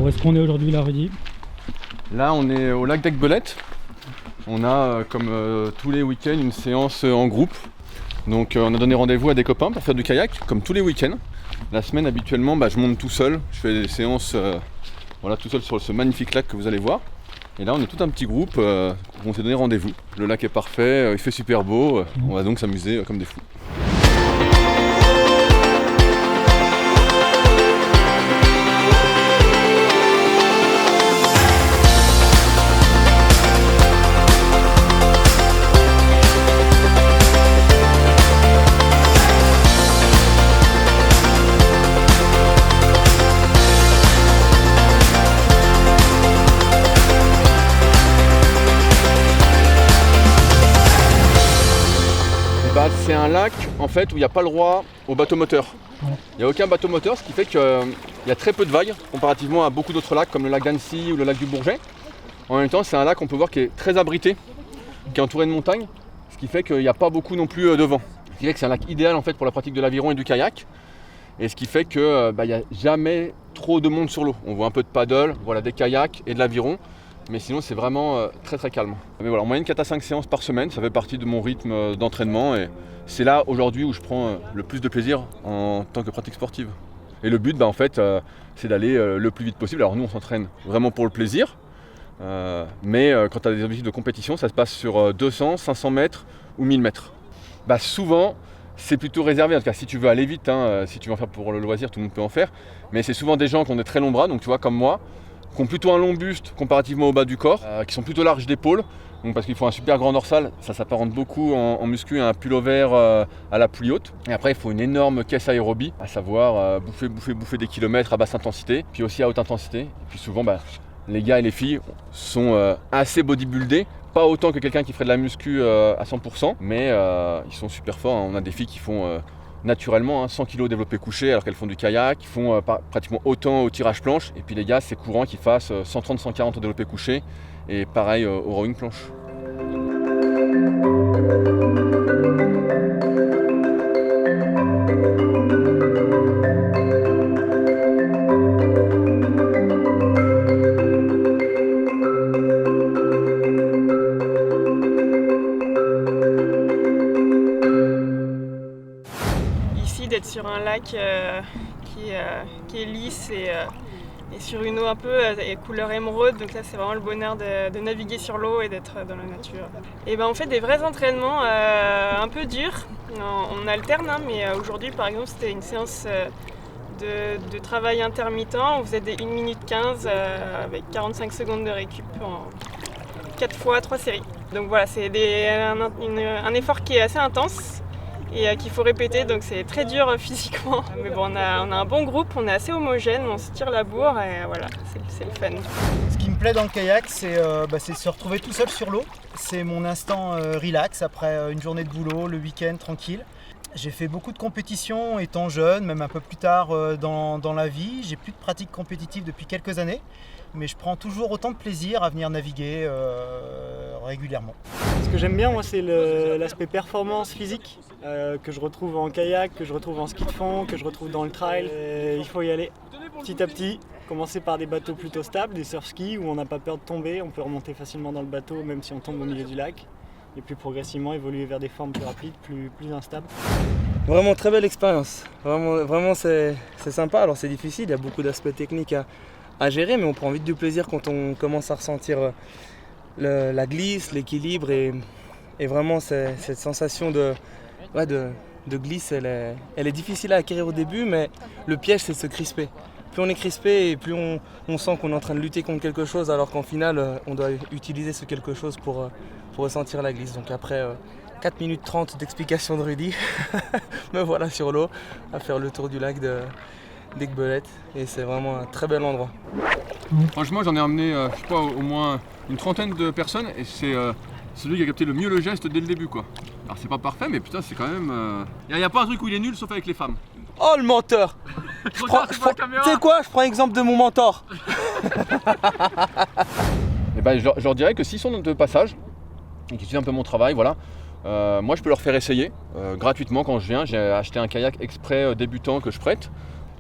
Où est-ce qu'on est aujourd'hui là, Rudy? Là on est au lac d'Aiguebelette. On a comme tous les week-ends une séance en groupe. Donc on a donné rendez-vous à des copains pour faire du kayak comme tous les week-ends. La semaine habituellement je monte tout seul, je fais des séances tout seul sur ce magnifique lac que vous allez voir. Et là on est tout un petit groupe, on s'est donné rendez-vous. Le lac est parfait, il fait super beau, on va donc s'amuser comme des fous. C'est un lac en fait où il n'y a pas le droit au bateau moteur. Il n'y a aucun bateau moteur, ce qui fait qu'il y a très peu de vagues comparativement à beaucoup d'autres lacs comme le lac d'Annecy ou le lac du Bourget. En même temps, c'est un lac qu'on peut voir qui est très abrité, qui est entouré de montagnes, ce qui fait qu'il n'y a pas beaucoup non plus de vent. Ce qui fait que c'est un lac idéal en fait pour la pratique de l'aviron et du kayak. Et ce qui fait qu'il n'y a jamais trop de monde sur l'eau. On voit un peu de paddle, voilà, des kayaks et de l'aviron. Mais sinon c'est vraiment très très calme. Mais voilà, en moyenne 4 à 5 séances par semaine, ça fait partie de mon rythme d'entraînement et c'est là aujourd'hui où je prends le plus de plaisir en tant que pratique sportive. Et le but en fait c'est d'aller le plus vite possible. Alors nous on s'entraîne vraiment pour le plaisir, mais quand tu as des objectifs de compétition, ça se passe sur 200, 500 mètres ou 1000 mètres. Souvent c'est plutôt réservé, en tout cas si tu veux aller vite, si tu veux en faire pour le loisir, tout le monde peut en faire. Mais c'est souvent des gens qui ont des très longs bras, donc tu vois comme moi, qui ont plutôt un long buste comparativement au bas du corps, qui sont plutôt larges d'épaule, donc parce qu'il faut un super grand dorsal, ça s'apparente beaucoup en muscu à un pullover à la poulie haute. Et après il faut une énorme caisse aérobie, à savoir bouffer des kilomètres à basse intensité, puis aussi à haute intensité. Et puis souvent les gars et les filles sont assez bodybuildés, pas autant que quelqu'un qui ferait de la muscu à 100%, mais ils sont super forts. On a des filles qui font naturellement 100 kg développé couché alors qu'elles font du kayak, qui font pratiquement autant au tirage planche, et puis les gars c'est courant qu'ils fassent 130-140 au développé couché et pareil au rowing planche. D'être sur un lac qui est lisse et sur une eau un peu couleur émeraude, donc là c'est vraiment le bonheur de naviguer sur l'eau et d'être dans la nature. Et on fait des vrais entraînements un peu durs, on alterne, mais aujourd'hui par exemple c'était une séance de travail intermittent, on faisait des 1 minute 15 avec 45 secondes de récup en 4 fois 3 séries. Donc voilà, c'est un effort qui est assez intense et qu'il faut répéter, donc c'est très dur physiquement. Mais bon, on a un bon groupe, on est assez homogène, on se tire la bourre et voilà, c'est le fun. Ce qui me plaît dans le kayak, c'est se retrouver tout seul sur l'eau. C'est mon instant relax après une journée de boulot, le week-end tranquille. J'ai fait beaucoup de compétitions étant jeune, même un peu plus tard dans la vie. J'ai plus de pratique compétitive depuis quelques années, mais je prends toujours autant de plaisir à venir naviguer régulièrement. Ce que j'aime bien, moi, c'est l'aspect performance physique que je retrouve en kayak, que je retrouve en ski de fond, que je retrouve dans le trail. Il faut y aller petit à petit, commencer par des bateaux plutôt stables, des surf-ski où on n'a pas peur de tomber, on peut remonter facilement dans le bateau même si on tombe au milieu du lac. Et puis progressivement évoluer vers des formes plus rapides, plus instables. Vraiment très belle expérience, vraiment c'est sympa. Alors c'est difficile, il y a beaucoup d'aspects techniques à gérer, mais on prend vite du plaisir quand on commence à ressentir la glisse, l'équilibre et vraiment cette sensation de glisse, elle est difficile à acquérir au début, mais le piège c'est de se crisper. Plus on est crispé et plus on sent qu'on est en train de lutter contre quelque chose alors qu'en final on doit utiliser ce quelque chose pour ressentir la glisse. Donc après 4 minutes 30 d'explication de Rudy, me voilà sur l'eau à faire le tour du lac d'Aiguebelette et c'est vraiment un très bel endroit. Franchement j'en ai emmené au moins une trentaine de personnes et c'est celui qui a capté le mieux le geste dès le début quoi. Alors c'est pas parfait mais putain c'est quand même... Il n'y a pas un truc où il est nul sauf avec les femmes. Oh le menteur! Tu sais quoi? Je prends exemple de mon mentor. Et je leur dirais que s'ils sont de passage et qu'ils suivent un peu mon travail, voilà, moi je peux leur faire essayer gratuitement quand je viens. J'ai acheté un kayak exprès débutant que je prête.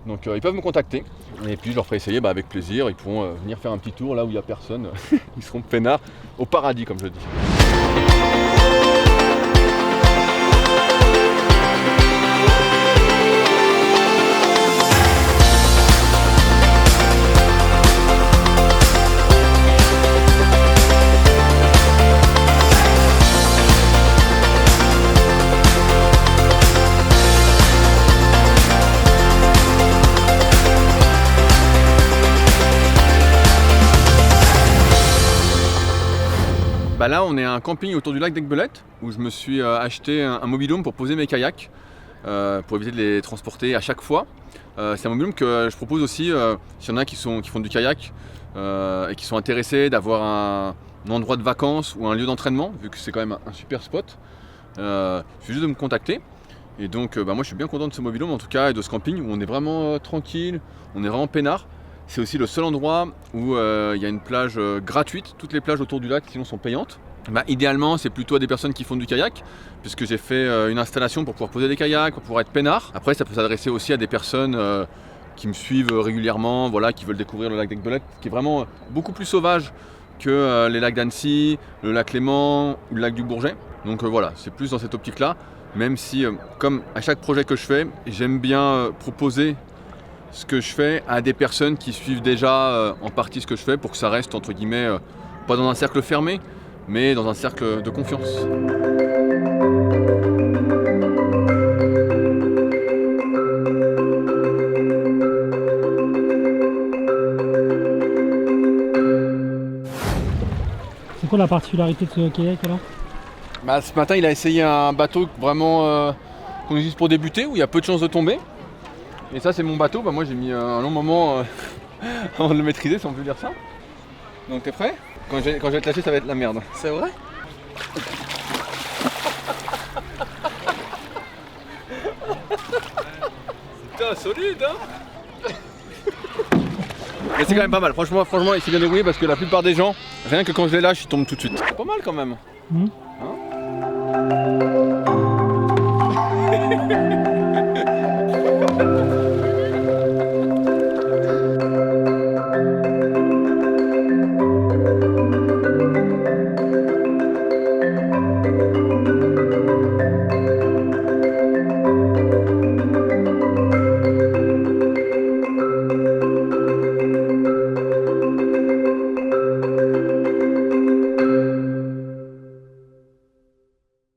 Donc ils peuvent me contacter et puis je leur ferai essayer avec plaisir. Ils pourront venir faire un petit tour là où il n'y a personne. Ils seront peinards au paradis comme je dis. Là on est à un camping autour du lac d'Aiguebelette où je me suis acheté un mobil-home pour poser mes kayaks pour éviter de les transporter à chaque fois. C'est un mobil-home que je propose aussi s'il y en a qui font du kayak et qui sont intéressés d'avoir un endroit de vacances ou un lieu d'entraînement vu que c'est quand même un super spot. Il suffit juste de me contacter et donc moi je suis bien content de ce mobil-home en tout cas et de ce camping où on est vraiment tranquille, on est vraiment peinard. C'est aussi le seul endroit où il y a une plage gratuite. Toutes les plages autour du lac sinon sont payantes. Idéalement c'est plutôt à des personnes qui font du kayak puisque j'ai fait une installation pour pouvoir poser des kayaks, pour pouvoir être peinard. Après ça peut s'adresser aussi à des personnes qui me suivent régulièrement, voilà, qui veulent découvrir le lac d'Aiguebelette qui est vraiment beaucoup plus sauvage que les lacs d'Annecy, le lac Léman ou le lac du Bourget. Donc voilà, c'est plus dans cette optique là, même si comme à chaque projet que je fais, j'aime bien proposer ce que je fais à des personnes qui suivent déjà en partie ce que je fais pour que ça reste entre guillemets pas dans un cercle fermé mais dans un cercle de confiance. C'est quoi la particularité de ce kayak alors? Ce matin il a essayé un bateau vraiment qu'on utilise pour débuter où il y a peu de chances de tomber. Et ça c'est mon bateau, moi j'ai mis un long moment avant de le maîtriser si on peut dire ça. Donc t'es prêt? Quand je vais te lâcher ça va être la merde. C'est vrai? Putain solide hein. Mais c'est quand même pas mal, franchement il s'est bien débrouillé parce que la plupart des gens, rien que quand je les lâche ils tombent tout de suite. C'est pas mal quand même. Mmh. Hein?